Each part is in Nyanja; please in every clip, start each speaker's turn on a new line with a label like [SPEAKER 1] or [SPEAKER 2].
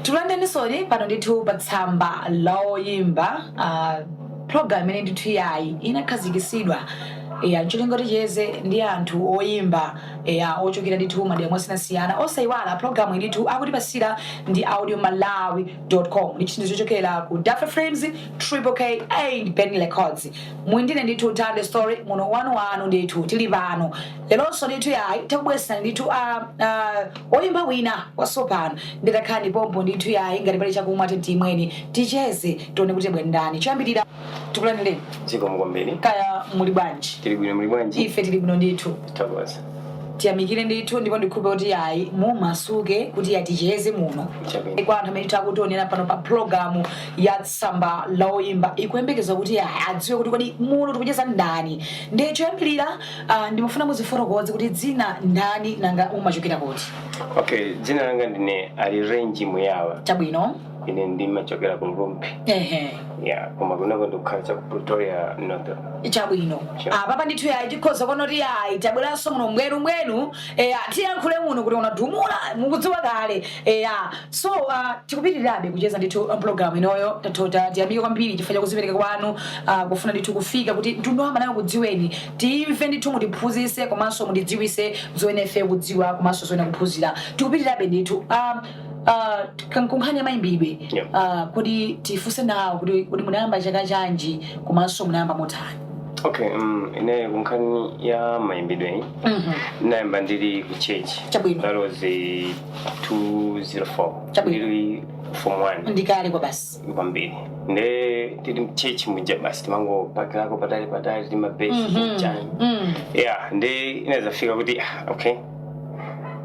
[SPEAKER 1] Tulandeni sori pano ndithu pa tsamba loyimba program imene ndithu yayi inakhazikitsidwa ncholinga ticheze ndi anthu oyimba ochokera ndithu madera mosiyanasiyana osayiwala program ndithu akutipasira ndi AudioMalawi.com ndi chinthu chochokera ku Dafa Frames, Triple K and Benny Records. Mwindine ndithu tande story muno wanu ndithu tili pano lelonso ndithu yayi takubwesa ndithu oyimba wina wasopano nditakhala ndipompo ndithu yayi ngati pali chakumwa timweni ticheze tione kuti bwendani choyambirira tikulanire
[SPEAKER 2] ziko mgombeni
[SPEAKER 1] kaya muli bwanji
[SPEAKER 2] muli bwanji
[SPEAKER 1] ife tili bwino ndithu
[SPEAKER 2] takoza
[SPEAKER 1] tiyamikire ndithu ndipo ndikhulupirira kuti yayi mumasuke kuti yaticheze muno kwa anthu amene takutionera pano pa program ya Tsamba loyimba ikuyembekeza kuti yayi adziwe kuti kodi muno tikucheza ndani ndiye choyambirira ndimafuna muzifotokoze kuti dzina ndani nanga umachokera kuti.
[SPEAKER 2] Okay, dzina langa ndine ali range muyawa
[SPEAKER 1] chabwino
[SPEAKER 2] ine ndimachokera ku Rumpi. Koma kunako ndikukhala cha ku Pretoria North.
[SPEAKER 1] Chabwino papa ndithu yayi tikhoza kono kuti yayi tabweranso muno mbwenu tiyankhule muno kuti unadumula mukudziwa kale so tikupitirirabe kucheza ndithu program inoyo tatota tiyamike kwambiri chifukwa kuzipereka kwanu kufuna ndithu kufika kuti mtundu wamba nayo kudziweni timve ndithu mutiphunzitse komanso mutidziwise zoene ife kudziwa komanso zoene kuphunzira tikupitirirabe ndithu kankunkhani mayimbidwe kuti tifuse nawo kuti munayamba chaka chanji komanso munayamba motani.
[SPEAKER 2] Okay, ine kunkhani ya mayimbidwe nayamba ndili ku church.
[SPEAKER 1] Chabwino.
[SPEAKER 2] That was 204. Ndili form 1
[SPEAKER 1] ndikale kwa basi
[SPEAKER 2] kwambiri nde tili church muja basi timango pakilako patali timabase chani nde inaweza fika kuti okay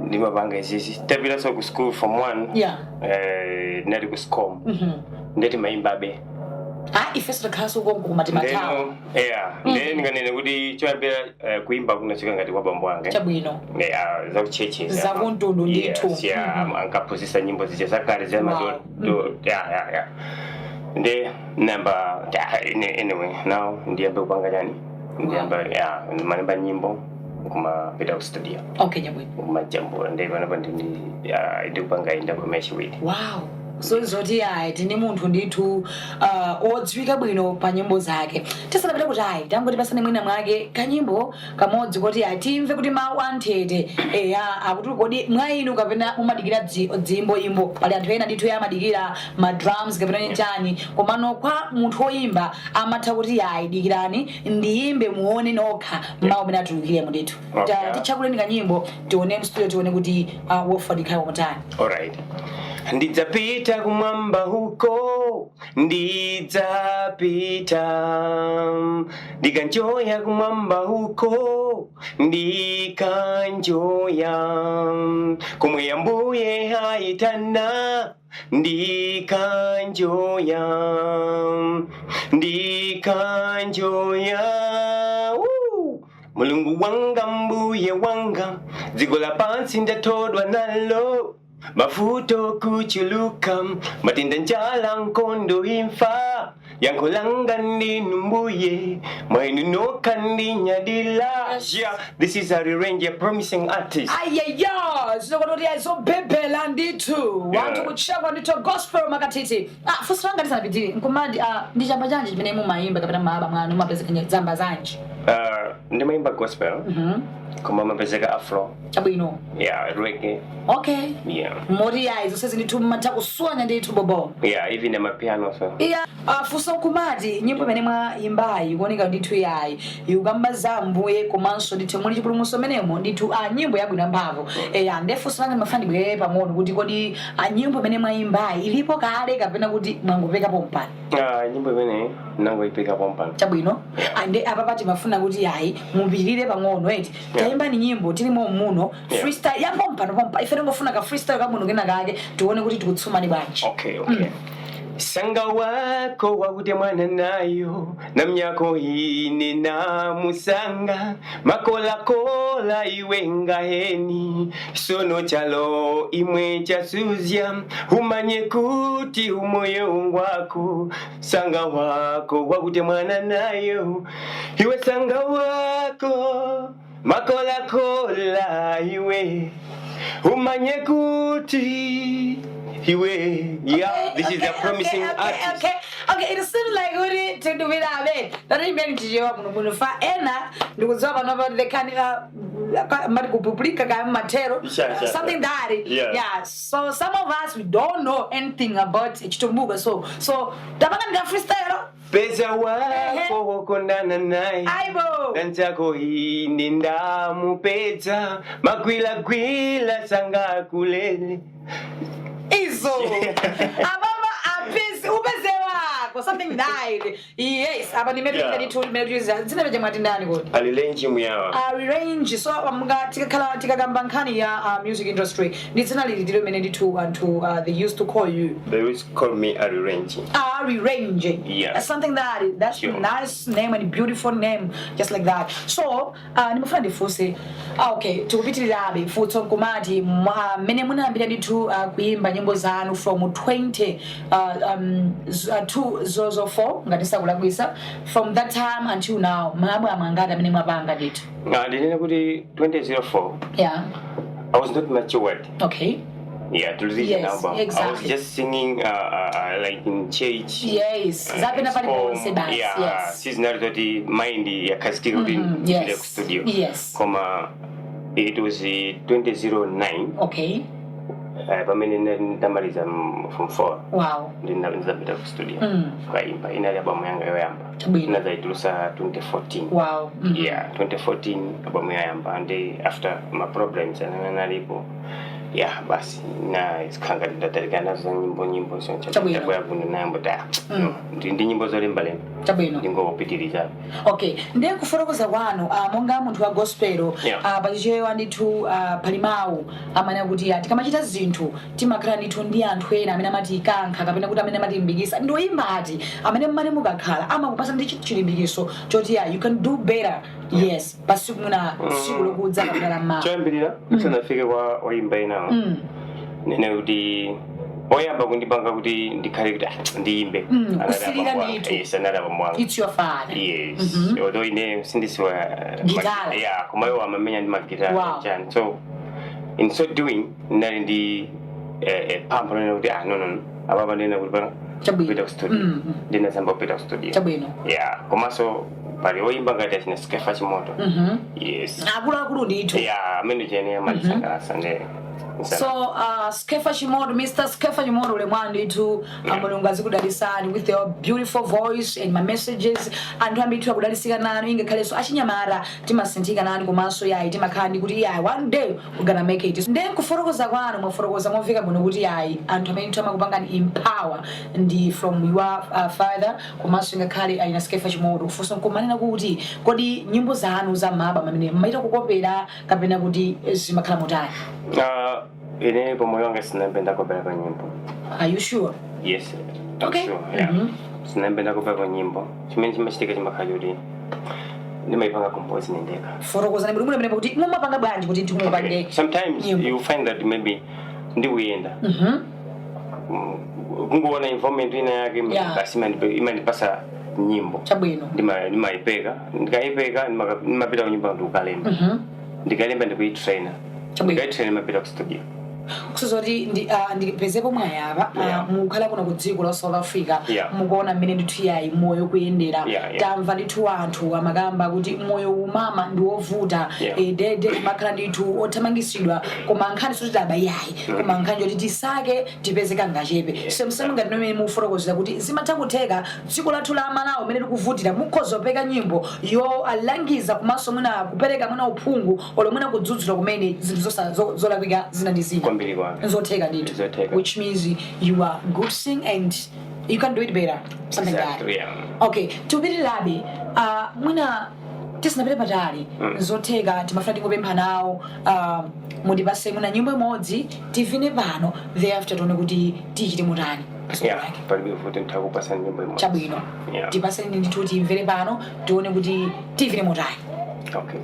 [SPEAKER 2] ndimapanga izizi tapita so ku school from 1 nali ku school ndeti mayimbabe
[SPEAKER 1] ifeso takhaso kongo kumatimatawo
[SPEAKER 2] nde nganene kuti choyambira kuimba kunachika ngati kwa bambo wange
[SPEAKER 1] chabwino
[SPEAKER 2] za kucheche
[SPEAKER 1] za kuntundu ndithu
[SPEAKER 2] ankaphunzitsa nyimbo zija zakale za madolo nde namba anyway now ndiyambe kupanga chani ndiyamba manemba nyimbo kumapita ku studio.
[SPEAKER 1] Okay, nyabwino
[SPEAKER 2] kumajambo nde panapa ndikupanga inda kumeshiwidi.
[SPEAKER 1] Wow, so zoti yayi tine munthu ndithu odziwika bwino pa nyimbo zake tisanapita kuti ayi tangoti pasane mwina mwake kanyimbo kamodzi kuti yayi timve kuti mawu anthete akuti kodi mwa inu kapena mumadikira dzimbo pali anthu ena ndithu amadikira ma drums kapena njani komano kwa munthu oyimba amatha kuti yayi dikirani ndiyimbe muone nokha mawu amene atulukiremo ndithu tichakuleni kanyimbo tione mstudio tione kuti wofa dikhayo motani.
[SPEAKER 2] Alright. Ndidzapita kumwamba huko ndikanjoya kumwamba huko ndikanjoya kumwe yambuye hayitana ndikanjoya Mulungu wanga mbuye wanga dziko la pansi ndatodwa nalo mafuto kuchuluka matenda njala nkondo imfa yankho langa ndinu mbuye mwainu noka ndinyadila. This is a range promising artist.
[SPEAKER 1] Zinokotori azobhebhela ndithu wanthu kuchapa ndithu gospel makatiti fusiranga ndisanapitire nkumadi ndichamba chanji chimene mumayimba kapena maaba mwana mumapezeka zamba zanji.
[SPEAKER 2] Ndimayimba gospel koma mapezeka afro
[SPEAKER 1] chabwino
[SPEAKER 2] reggae.
[SPEAKER 1] Okay, mori yayi zose ndithu matha kuswanya ndithu bobo
[SPEAKER 2] even amapiano so
[SPEAKER 1] fuso kumati nyimbo imene mwayimbayi kuoneka ndithu yayi ikukamba za mbuye komanso ndithu muli chipulumutso menemo ndithu nyimbo yabwino mphamvu ndefunso langa mafani bwere pang'ono kuti kodi nyimbo imene mwayimbayi ilipo kale kapena kuti mwangopeka pompani.
[SPEAKER 2] Nyimbo imene nangoyipeka pompani
[SPEAKER 1] chabwino ande apapati mafuna kuti yayi mupirire pang'ono tayimba ni nyimbo tilimo muno freestyle ya pompa ife ngofuna ka freestyle kamuno kena kake tuone kuti tikutsumani bwanji.
[SPEAKER 2] Okay. Sanga wako wakute mwana nayo na mnyako hine na musanga makola iwe ngaheni sono chalo imwe chasuzya umanye kuti umoyo wako sanga wako wakute mwana nayo iwe sanga wako makola iwe umanye kuti iwe. Yeah, this is a promising artist.
[SPEAKER 1] Okay, it seems like we to do it abe. That is very jiwa muno fa ena ndikuzoba no the kind mari kupublika kama matero something that yeah, so some of us we don't know anything about chitumbuga so tabanga ndika freestyle
[SPEAKER 2] pesa wako wokondana naye danchako hii ndamu pesa magwila sanga kulele
[SPEAKER 1] izo ababa apisi upeze wako something died yes aba nimepiga tu melodies zina beje mwati ndani kodi
[SPEAKER 2] alirange muyawa
[SPEAKER 1] alirange so amga tikakamba nkhani ya music industry nditsina lili ndilo mene nditu antu they used to call you
[SPEAKER 2] they used to call me alirange
[SPEAKER 1] that's something that's sure. Nice name and beautiful name just like that so nimafuna ndifuse okay tukupitirirabe futso kumati mene munambira nditu kuimba nyimbo zanu from 20 to 04 ngatisa kulakwisa from that time until now mabwe amangada mene mwapanga nditu
[SPEAKER 2] ndinene kuti 2004
[SPEAKER 1] yeah
[SPEAKER 2] I was not matured
[SPEAKER 1] okay
[SPEAKER 2] yeah to listen
[SPEAKER 1] yes,
[SPEAKER 2] album
[SPEAKER 1] exactly.
[SPEAKER 2] I was just singing like in church
[SPEAKER 1] yes zapena pali bonse basi
[SPEAKER 2] yes seasonal that mind yakazikika kuti ndifike ku studio
[SPEAKER 1] yes
[SPEAKER 2] koma it was 2009
[SPEAKER 1] okay
[SPEAKER 2] pamene ndamaliza from 4
[SPEAKER 1] wow
[SPEAKER 2] ndinapita ku studio kaimba inali album yanga yoyamba inazaitulusa 2014
[SPEAKER 1] wow
[SPEAKER 2] yeah 2014 album yoyamba and after my problems analipo yeah basi na iskanga ndatalika nazo nyimbo so nchakuya kuno nayambo da ndi nyimbo zolembalemba
[SPEAKER 1] chabwino
[SPEAKER 2] ndingopitiriza
[SPEAKER 1] okay ndiye kuforokoza kwanu monga munthu wa gospel pachichewa ndithu palimawu amene kuti tikamachita zinthu timakhala ndithu ndi anthu ena amene amati kankha kapena kuti amene amati mbikisa ndoyimba ati amene mmane mukakhala amakupasa ndi chilimbikiso choti you can do better yes pasiku muna siku lokudza kapena mma
[SPEAKER 2] choyambirira sanafike kwa oyimba ina nene kuti oyamba kundipanga kuti ndikhale kuti ndiyimbe anadaba mwangu
[SPEAKER 1] it's your father
[SPEAKER 2] yes although ine sindisiwa
[SPEAKER 1] guitar
[SPEAKER 2] yeah kumayo amamenya ndi magitara chani so in so doing nali ndi pampo nene kuti no ababa nene kuti pita studio ndina samba pita studio
[SPEAKER 1] chabwino
[SPEAKER 2] yeah komaso pali oyimba ngati achina skefa chimoto yes
[SPEAKER 1] akulu ndithu
[SPEAKER 2] yeah amene chene amalisanga sande
[SPEAKER 1] so Skefa Shimodo, Mr. Skefa Shimodo le mwanditu mulungu azikudalisani with your beautiful voice and my messages and ambitu akudalisika nanu ingekhale so achinyamara timasinthika nani komanso yayi timakhandi kuti yayi one day we're gonna make it then kuforokoza kwanu mwaforokoza mwafika kuno kuti yayi anthu amene timakupangani empower ndi from your father komanso ingekhale ayina Skefa Shimodo kufunsa kumanena kuti kodi nyimbo zanu za maba amene mmaita kukopera kapena kuti zimakhala motani
[SPEAKER 2] ine pomoyo wanga sinapenda kopera kwa nyimbo.
[SPEAKER 1] Are you sure?
[SPEAKER 2] Yes.
[SPEAKER 1] Okay.
[SPEAKER 2] Sure, yeah. Sinapenda kopera kwa nyimbo. Chimene chimachitika chimakhaludi. Nimaipanga compose nendeka.
[SPEAKER 1] Forokoza ni buli mene kuti mumapanga bwanji kuti tumupange.
[SPEAKER 2] Sometimes you find that maybe ndi uyenda. Kungoona information ina yake basi imanipasa nyimbo.
[SPEAKER 1] Chabwino.
[SPEAKER 2] Ndimaipeka. Ndikaipeka nimapita ku nyimbo ndikukalemba. Ndikalemba ndikuitrainer. Ndikatrainer mapita ku studio.
[SPEAKER 1] Kusozoti ndipezepo mwayaba mukhala kuno kudziko la South Africa mukuona mmene ndithu yayi moyo kuyendera tamva ndithu anthu amakamba kuti moyo umama ndi wovuta dede makhala ndithu othamangisidwa koma nkhani soti taba yayi koma nkhani yoti tisake tipezeka ngachepe semseme ngati nomwe muforokozera kuti zimatha kutheka dziko lathu la Malawi mmene tikuvutira mukhozopeka nyimbo yo alangiza kumaso mwina kupereka mwina uphungu olo mwina kudzudzula kumene zinthu zolakwika zina ndi zina which means you are good sing and you can do it better something
[SPEAKER 2] exactly,
[SPEAKER 1] like that okay to be labi mwina tisinapite patali zoteka timafuna tingopempha nawo mundipase mwina nyimbo imodzi tivine pano thereafter tione kuti tichite mutani chabwino tipaseni ndithu timvere pano tione kuti tivine mutani.
[SPEAKER 2] Okay,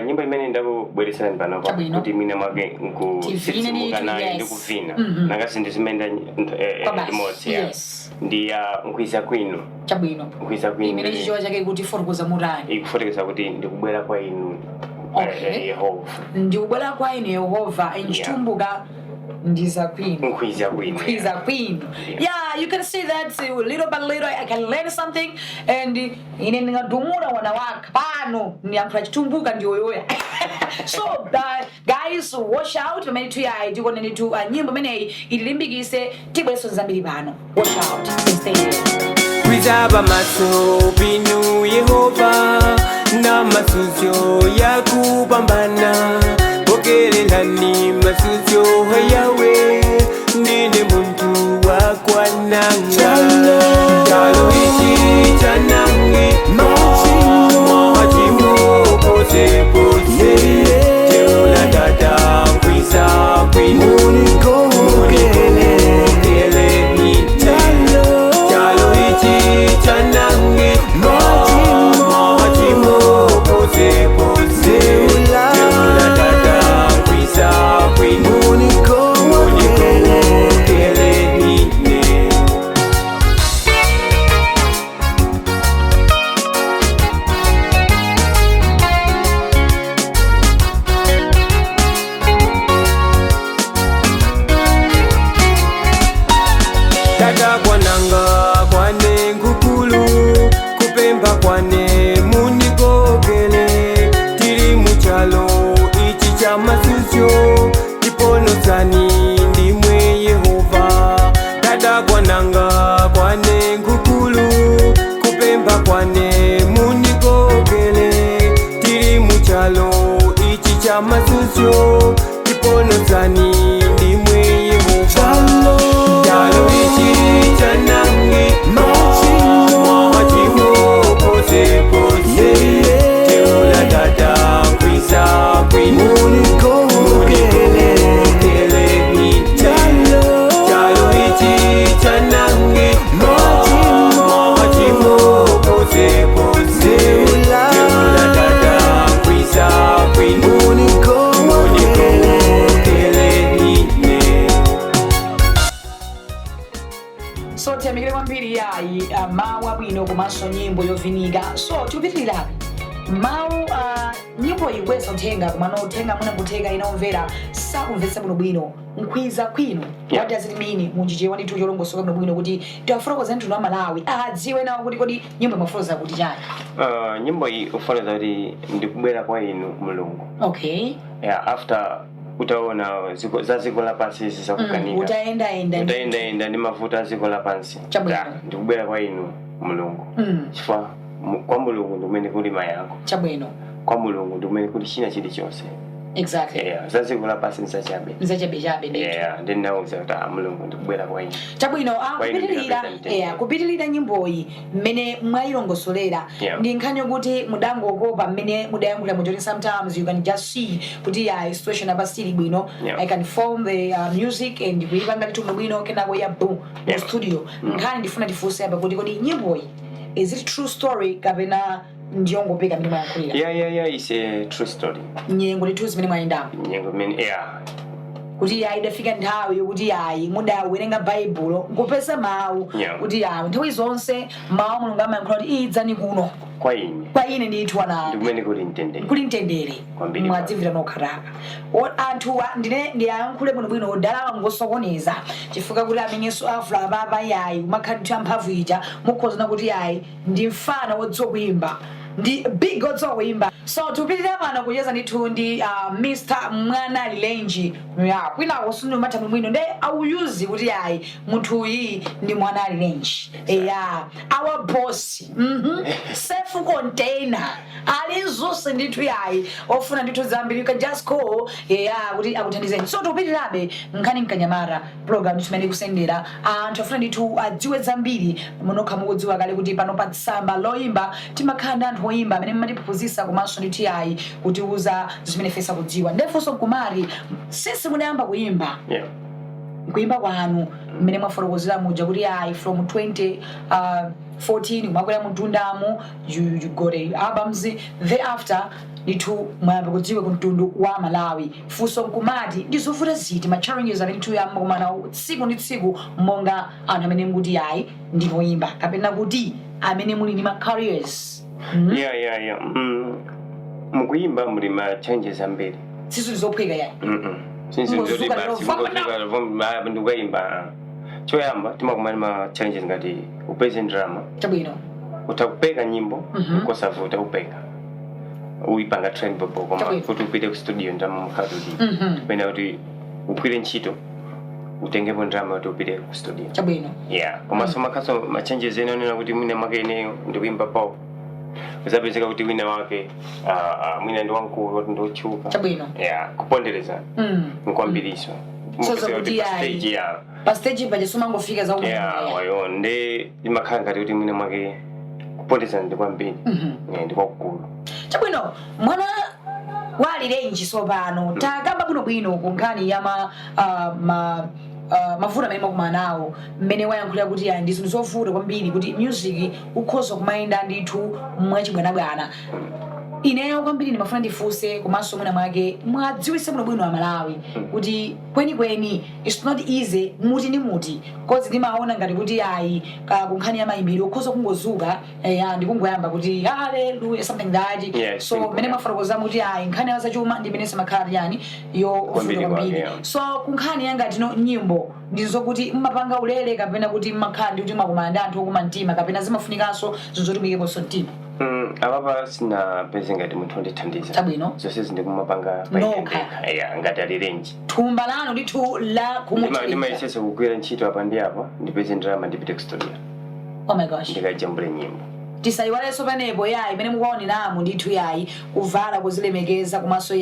[SPEAKER 2] nyimbo imene ndakubweresera pano kuti mine mwake nkusimuka naye ndikuvina nakasi ndizimenda imodzi ndi nkuisa kwinu
[SPEAKER 1] chabwino
[SPEAKER 2] nkuisa kwinu
[SPEAKER 1] imene chichowa chake kuti forokoza mutani
[SPEAKER 2] ikufotokoza kuti ndikubwera kwa inu Yehova
[SPEAKER 1] ndikubwera kwa ine Yehova enchitumbuka ndiza queen. Yeah, you can see that little by little I can learn something and ine ndingadumura wana waka pano ndiyankhula chitumbuka ndiyoyoya. So guys, watch out pamene tuyayi tikonene tu nyimbo imeneyi itilimbikise tibweso zambiri pano. Watch out and stay here.
[SPEAKER 2] Kwizaba maso pinu Yehova na masuzyo ya kupambana bokelelani masuzyo yawe ndine muntu wakwananga chalo ichi chanange machimu pose pose teula dada kwiza kwinu Tata kwananga kwane ngukulu kupemba kwane munikogele tiri muchalo ichi cha masuzyo tiponosani ndimwe Yehova. Tata kwananga kwane ngukulu kupemba kwane munikogele tiri muchalo ichi cha masuzyo tiponosani ndimwe Yehova. Chalo ichi chanange machimu pose pose teula dada kwiza kwinu chalo ichi chanange machimu pose pose teula dada kwiza kwinu
[SPEAKER 1] So tiyamikire kwambiri yayi mawu abwino komanso nyimbo yovinika. So tikupitirirabe mawu nyimbo ikweza uthenga komano uthenga muna kuthenga inaomvera sakumvetsa bwinobwino mkwiza kwinu. What does it mean? Munjijewa ndi tucholongosoka bwinobwino kuti tiwafotokoza nthu wa Malawi adziwe nawo kuti kodi nyimbo imafotokoza kuti chani.
[SPEAKER 2] Nyimbo iyi ufotokoza kuti ndikubwera kwa inu Mulungu.
[SPEAKER 1] Okay.
[SPEAKER 2] Yeah, after utaona za ziko la pansi zisakukanika. Utaenda ndi mafuta ziko la pansi. Ndikubwera kwa inu Mulungu. Chifukwa kwa Mulungu ndimene kuli mayankho.
[SPEAKER 1] Chabwino.
[SPEAKER 2] Kwa Mulungu ndimene kuli china chilichonse.
[SPEAKER 1] Exactly.
[SPEAKER 2] Yeah, za ziko la pansi nsachabe. Yeah, ndi nauza kuti Mulungu ndikubwera kwa inu.
[SPEAKER 1] Chabwino kupitilira nyimboyi mmene mwayilongosolera ndi nkhani yokuti mudangokopa mmene mudayankhula muchoti sometimes you can just see kuti situation apasili bwino. I can form the music and kuipanga litu bwino kenako ya boom mu studio. Nkhani ndifuna tifunse apa kuti kodi nyimboyi is it true story kapena ndiongo peka mmene mwayankhulira?
[SPEAKER 2] Yeah, it's a true story.
[SPEAKER 1] Nyengo ndi tuzi mmene mwayenda.
[SPEAKER 2] Nyengo mmene
[SPEAKER 1] kuti yayi idafika nthawi yokuti yayi mudawerenga baibulo nkupeza mawu kuti yayi nthawi zonse mawu Mulungu amayankhula kuti idzani kuno kwa ine ndithu ana
[SPEAKER 2] ndimene kuli mtendere
[SPEAKER 1] mwadzimvera nokhataka anthu ndiyankhule bwinobwino odala ngosokoneza chifukwa kuti amenyenso afula apapa yayi kumakhala nthu yamphamvu ija mukhozana kuti yayi ndi mfana wodziwa kuimba ndi big odziwa kuimba. So tupitirira pano kucheza ndithu ndi Mr. Mwana Lilenji kwina kusundu mathamu mwino nde auyuzi kuti yayi munthu uyi ndi Mwana Lilenji. Our boss self container ali zonse ndithu yayi ofuna ndithu zambiri you can just call kuti akuthandizeni. So tupitirirabe nkhani mkanyamara program timene kusendera anthu afuna ndithu adziwe zambiri munokha mukudziwa kale kuti pano pa Tsamba loyimba timakhala ndi anthu oyimba amene mmatiphunzitsa komanso ndithu yayi kutiuza zimene fesa kudziwa. Ndefunso kumari sisi munayamba kuimba kuimba kwanu mmene mwafotokozera muja kuti yayi from 2014 kumakwera mtundamo you got albums thereafter ndithu mwayamba kudziwa kumtundu wa Malawi. Funso kumati ndizovuta ziti ma challenges amene tuyamba kumana tsiku ndi tsiku monga anthu amene mukuti yayi ndinoyimba kapena kuti amene muli ndi ma careers.
[SPEAKER 2] mukuyimba muli ma changes ambiri
[SPEAKER 1] sisu zophweka yani
[SPEAKER 2] since
[SPEAKER 1] Ngozuka
[SPEAKER 2] ndoti basi
[SPEAKER 1] lero,
[SPEAKER 2] ngozuka ndikuyimba choyamba timakumana ma changes ngati upeze drama
[SPEAKER 1] chabwino
[SPEAKER 2] utakupeka nyimbo ukosavuta upeka uipanga trend bobo koma kuti upite ku studio ndama mukadudi pena kuti ukwire ntchito utengepo drama kuti upite ku studio
[SPEAKER 1] chabwino
[SPEAKER 2] koma so makaso ma changes ene onena kuti mwina mwake ineyo ndikuimba pawo uzapezeka kuti wina wake mwina ndi wankulu kuti ndochuka
[SPEAKER 1] chabwino
[SPEAKER 2] kupondereza nkwambiriso
[SPEAKER 1] pa stage paje sumangofika za
[SPEAKER 2] wayo nde imakhala ngati kuti mwina mwake kupondeza ndi kwambiri ndi kwakukulu
[SPEAKER 1] chabwino mwana wali range sopano takamba bwino kunkhani ya mavuto amene makumana nawo mmene wayankhulira kuti ndi zinthu zovuta kwambiri kuti music ukhoza kumayenda ndithu mwachibwanabwana ineyo kwambiri ndimafuna ndifunse komanso mwina mwake mwadziwitse bwino Malawi kuti kwenikweni it's not easy muti ndi muti cause ndimaona ngati kuti kunkhani ya mayimbiri ukhoza kungozuka ndikungoyamba kuti hallelujah something that so mmene mafotokoza kuti nkhani ya zachuma ndi mmene samakhala yani yovuta kwambiri so kunkhani yangati nyimbo ndizokuti mmapanga ulere kapena kuti mmakhala ndi kuti mwakumana ndi anthu okuma mtima kapena zimafunikanso zinthu timikekonso mtima
[SPEAKER 2] ababa sinapeze ngati munthu ondithandiza
[SPEAKER 1] chabwino
[SPEAKER 2] zonse zindikumapanga ngati ali range
[SPEAKER 1] thumba lanu ndithu la kumuthandiza
[SPEAKER 2] ndimayesesa kugwira ntchito apa ndi apa ndipeze ndalama ndipite ku studio
[SPEAKER 1] oh my gosh
[SPEAKER 2] ndikajambule nyimbo
[SPEAKER 1] tisayiwalenso panepo imene mukuwaoneramu ndithu kuvala kuzilemekeza komanso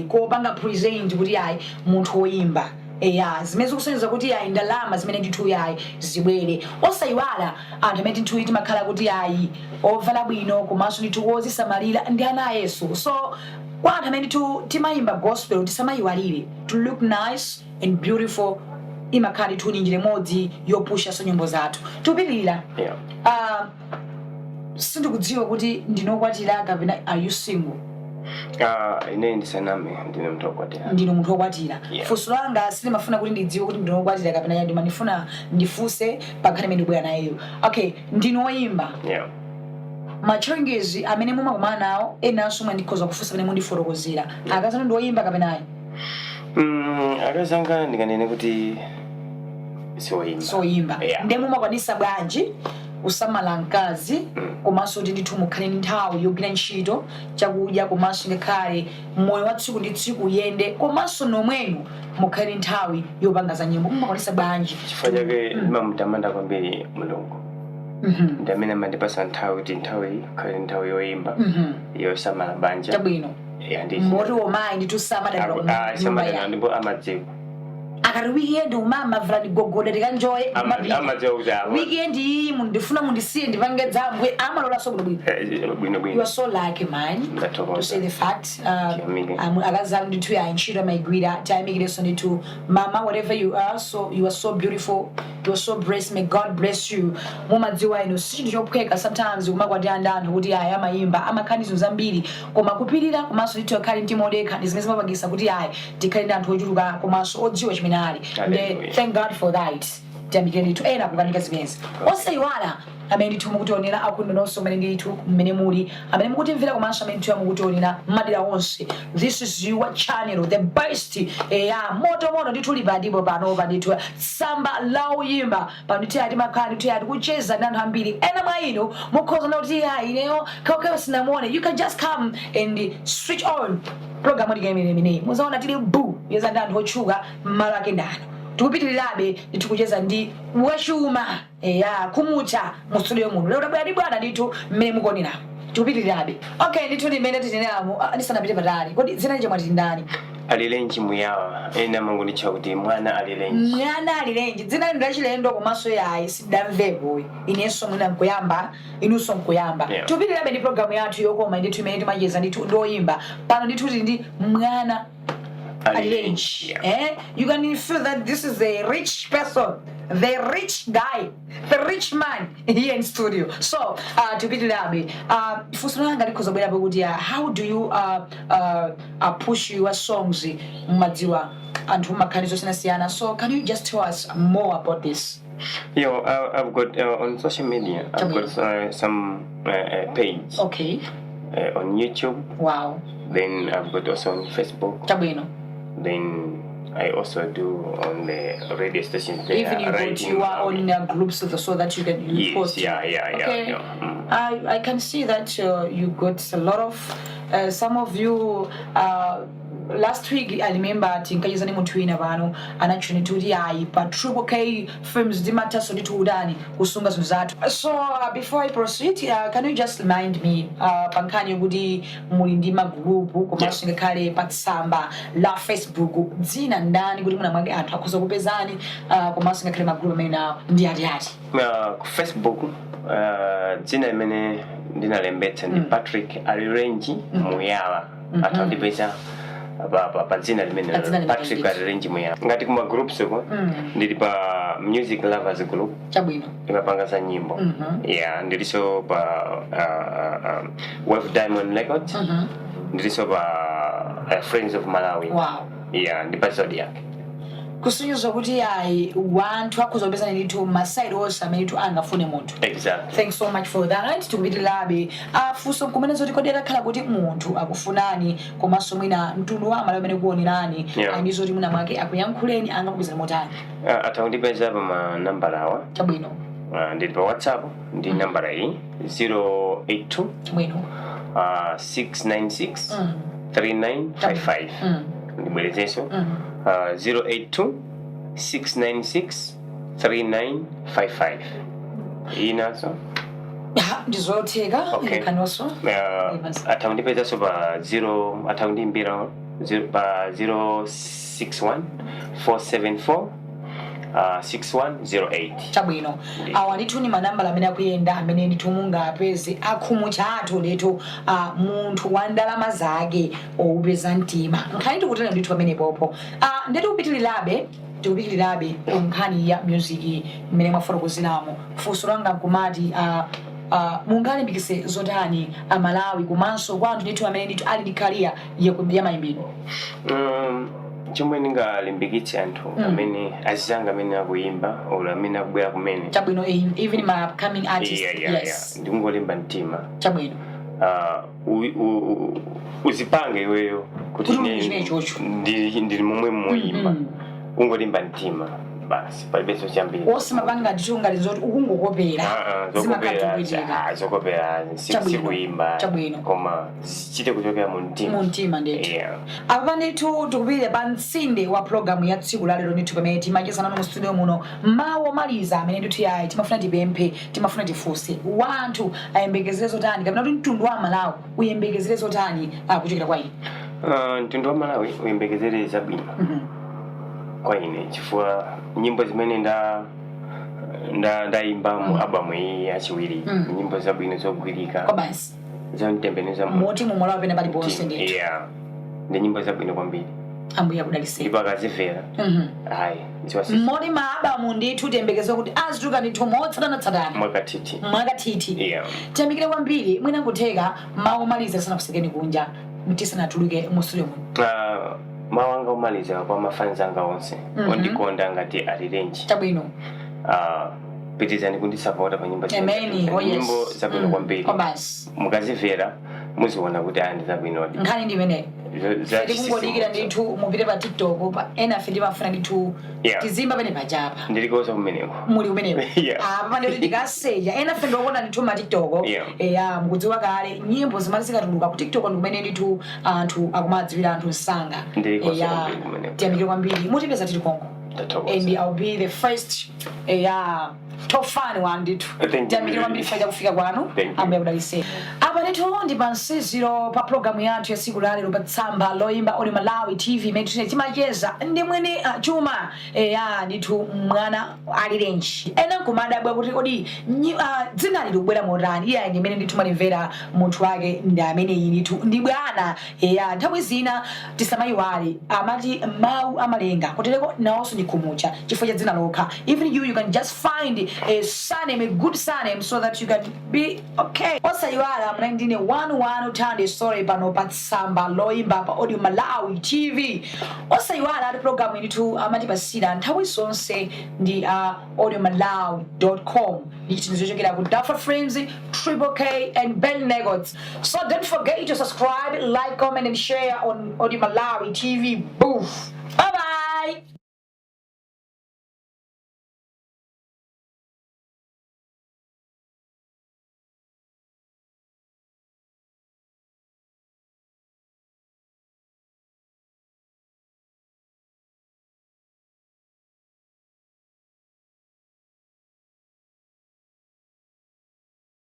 [SPEAKER 1] kopanga present kuti munthu woyimba zimene zikusonyeza kuti ndalama zimene ndithu zibwere osayiwala anthu amene ndithu timakhala kuti ovala bwino komanso ndithu ozisamalira ndi ana Yesu so kwa anthu amene ndithu timayimba gospel tisamayiwalire to look nice and beautiful imakhala ndithu ni njira imodzi yopushaso nyimbo zathu tipitirira sindikudziwa kuti ndinokwatira kapena are you single
[SPEAKER 2] ine ndisaname ndine munthu wokwatira
[SPEAKER 1] ndine munthu wokwatira funso langa silimafuna kuti ndidziwe kuti ndine wokwatira kapena ndimandifuna ndifunse pankhani imene ndibwera nayo okay ndine woyimba machallenges amene mumakumana nawo enanso mwandikhoza kufunsa amene mundifotokozera akazanu ndi woyimba kapena
[SPEAKER 2] akazanga ndikanene kuti
[SPEAKER 1] soyimba ndiye mumakwanisa bwanji kusamala mkazi komanso kuti ndithu mukhale nthawi yogwira ntchito chakudya komanso ngakhale moyo wa tsiku ndi tsiku uyende komanso nomwenu mukhale nthawi yopanga za nyimbo mumakwanisa bwanji
[SPEAKER 2] chifukwa chake ndimamutamanda kwambiri Mulungu ndi amene amandipasa nthawi kuti nthawi khale nthawi yoyimba yosamala banja
[SPEAKER 1] chabwino moti womayi ndithu samadala
[SPEAKER 2] ndipo amadziwa
[SPEAKER 1] akati weekend umama vrani gogoda tikanjoye weekend iyi ndifuna mundisiye ndipange dzambwe amalola so bwino you are so lucky man to say the fact akazali ndithu ntchito amayigwira tayamikireso ndithu mama whatever you are so beautiful you are so blessed may God bless you mumadziwa ino sichinthu chophweka sometimes kumakwati anthu kuti amayimba amakhanizo zambiri koma kupirira komanso ndithu akhali mtima odekha ndi zimene zimapangisa kuti tikhale ndi anthu ochuluka komanso odziwa chimene thank God for that tiyamikire ndithu ena kukanika zimenezi osayiwala amene ndithu mukutionera akundo nonso amene ndithu mmene muli amene mukutimvera komanso amene ndithu mukutionera madera onse this is your channel the best moto ndithu libadipo panopa ndithu Tsamba la Uyimba pano ndithu timakhala ndithu kucheza ndi anthu ambiri ena mwa inu mukhoza kuti ineyo kawakawa sinamuone you can just come and switch on program imeneyi muzaona tili yeza ndi anthu otchuka mmalo ake ndano tikupitirirabe nditikucheza ndi wachuma kumucha mu studio muno lero tabwera ndi bwana ndithu mmene mukuonera tikupitirirabe okay ndithu ndimene tineneramo ndisanapite patali kodi zina nje mwati ndani
[SPEAKER 2] alilenji muyawa ena mangu ndicha kuti mwana alilenji
[SPEAKER 1] dzina ndachilendo komanso sidamvepo inenso mwina nkuyamba inunso nkuyamba tikupitirirabe ndi programu yathu yokoma ndithu imene timacheza ndithu ndoyimba pano ndithu tili ndi mwana alilenji you can feel that this is a rich person the rich guy the rich man here in studio so tupitirabe funso langa likhoza bwerapo kuti how do you push your songs mumadziwa anthu makhanizo siyana so can you just tell us more about this?
[SPEAKER 2] I've got on social media I've got some page
[SPEAKER 1] okay
[SPEAKER 2] on YouTube.
[SPEAKER 1] Wow.
[SPEAKER 2] Then I've got also on Facebook.
[SPEAKER 1] Chabwino.
[SPEAKER 2] Then I also do on the radio station.
[SPEAKER 1] Even you are on groups so that you can post.
[SPEAKER 2] Yeah.
[SPEAKER 1] Okay. I can see that you got a lot of some of you. Last week I remember tinkayizani munthu wina pano anachuni kuti ayi pa Triple K films dimataso nditudani kusunga zinthu zathu. So before I proceed, can you just remind me pankhani kuti muli ndi magrupu komanso ngakhale pa Tsamba la Facebook dzina ndani kuti muna mwange anthu akhoza kupezani komanso ngakhale magrupu amene ndi ati?
[SPEAKER 2] Ku Facebook dzina limene ndinalembetsa ndi Patrick Alirenji Muyala atandipeza pa dzina limene Patrick Alirenji Muyala. Ngati kuma groups ko ndili pa Music Lovers Group.
[SPEAKER 1] Chabwino.
[SPEAKER 2] Imapanga za nyimbo. Yeah, ndiliso pa Wave Diamond Records. Ndiliso pa Friends of Malawi.
[SPEAKER 1] Wow.
[SPEAKER 2] Yeah, ndipa Zodiac.
[SPEAKER 1] Kusunyuza kuti ayi wanthu akuzopezana ndithu maside onse amene tu angafune munthu.
[SPEAKER 2] Exactly.
[SPEAKER 1] Thanks so much for that. Right, tikupitirabe afunso kumene zoti kodera khala kuti munthu akufunani komanso mwina mtundu wa amalawi amene kuonerani ndi zoti mwina mwake akuyankhuleni angakupezera motani.
[SPEAKER 2] Atawundipeza pa manambala awa.
[SPEAKER 1] Chabwino.
[SPEAKER 2] Ndili pa WhatsApp ndi nambala iyi 082
[SPEAKER 1] Chabwino.
[SPEAKER 2] 696 3955. Ndibwerezenso 082 696 3955. Inaso
[SPEAKER 1] ndizotheka ikanoso
[SPEAKER 2] atawundipeza so pa 0 atawundimbira pa 061 474 6108.
[SPEAKER 1] Chabwino. Awa ndithu ni manambala amene akuyenda amene ndithu mungapeze akhumu chathu leto munthu wa ndalama zake oupeza mtima. Nkhani tikutena ndithu pamene popo. Ndeti tikupitirilabe nkhani ya music imene mwafuna kuzinamo. Funso langa nkumati mungalimbikise zotani amalawi komanso kwa anthu ndithu amene ndithu ali ndi career ya mayimbidwe.
[SPEAKER 2] Chomwe ndingalimbikitse anthu amene azizanga amene akuyimba ola amene akubwera kumene.
[SPEAKER 1] Chabwino, even my upcoming artist. Yes.
[SPEAKER 2] Ndingolimba mtima.
[SPEAKER 1] Chabwino.
[SPEAKER 2] Uzipange iweyo kuti ndili momwe moyimba. Ungolimba mtima basi palibeso chambiri.
[SPEAKER 1] Osimapanga ndichunga lizoti ukungokopera.
[SPEAKER 2] Zokopera sikuyimba. Koma zichite kuchokera mu mtima.
[SPEAKER 1] Mu mtima ndithu. Apa ndithu tikupitira pa mtsinde wa programu ya tsiku la lero ndithu pamene timachezana mu studio muno mawu omaliza amene ndithu yayi timafuna tipemphe timafuna tifunse wanthu ayembekezere zotani kapena kuti mtundu wa Malawi uyembekezere zotani kuchokera kwa ine.
[SPEAKER 2] Mtundu wa Malawi uyembekezere zabwino. Kwa ine chifukwa nyimbo zimene ndaimba mu albamu iyi yachiwiri nyimbo zabwino zogwirika
[SPEAKER 1] kobasi
[SPEAKER 2] zamtembeneza
[SPEAKER 1] moti mu Malawi pene pali bonse ndithu.
[SPEAKER 2] Ndi nyimbo zabwino kwambiri.
[SPEAKER 1] Ambuya kudalise.
[SPEAKER 2] Ndipo akazimvera ayi
[SPEAKER 1] moti ma albamu ndithu tiyembekezere kuti azituka ndithu motsatana mwakathithi. Tiyamikire kwambiri mwina kutheka mawu omaliza sanakusekeni kunja mtisanatuluke mu studio muno.
[SPEAKER 2] Mawanga omaliza kwa mafans anga onse ondikonda ngati Alirenji.
[SPEAKER 1] Chabwino.
[SPEAKER 2] Pitizani kundisapota pa nyimbo
[SPEAKER 1] nyimbo
[SPEAKER 2] zabwino kwambiri. Mukazimvera muziona kuti andi zabwino.
[SPEAKER 1] Nkhani ndi imeneyo. Ndikungodikira ndithu mupite pa TikTok pa ena fendi mafuna ndithu tizimba pene pajapa.
[SPEAKER 2] Ndilikoza kumeneko.
[SPEAKER 1] Muli kumeneko. Apa ndithu ndikaseja ena fendi okona ndithu ma TikTok. Mukudziwa kale nyimbo zimazikatuluka ku TikTok ndikumene ndithu anthu akumadziwira anthu nsanga.
[SPEAKER 2] Ndilikoza kumeneko.
[SPEAKER 1] Tiyamikire kwambiri mutipeza tili Kongo. And I'll be the first top fan one ndithu. Tiyamikire kwambiri faida kufika kwanu. Ambuya kudalise. Apa ndithu ndi pa nsiziro pa programu yathu ya siku la lero pa Tsamba loyimba AudioMalawi TV imene timacheza ndi mwene chuma ndithu Mwana Alirenji. Ena kumadabwa kuti kodi dzina lili kubwera motani iye ndi imene ndithu malimvera munthu wake ndi amene iyi ndithu ndi bwana nthawi zina tisamayiwale amati mawu amalenga kutereko nawonso ndi khumucha chifukwa cha dzina lokha. Even you can just find a surname, a good surname, so that you can be okay. Also, you are branding a 1 turn story pano pa Tsamba loimba pa AudioMalawi TV. Also, you are the program in to amati basira nthawi sonse ndi AudioMalawi.com. Nichinizochokera ku Dafa Frames, Triple K, and Ben Negots. So don't forget to subscribe, like, comment, and share on AudioMalawi TV. Boof. Bye bye.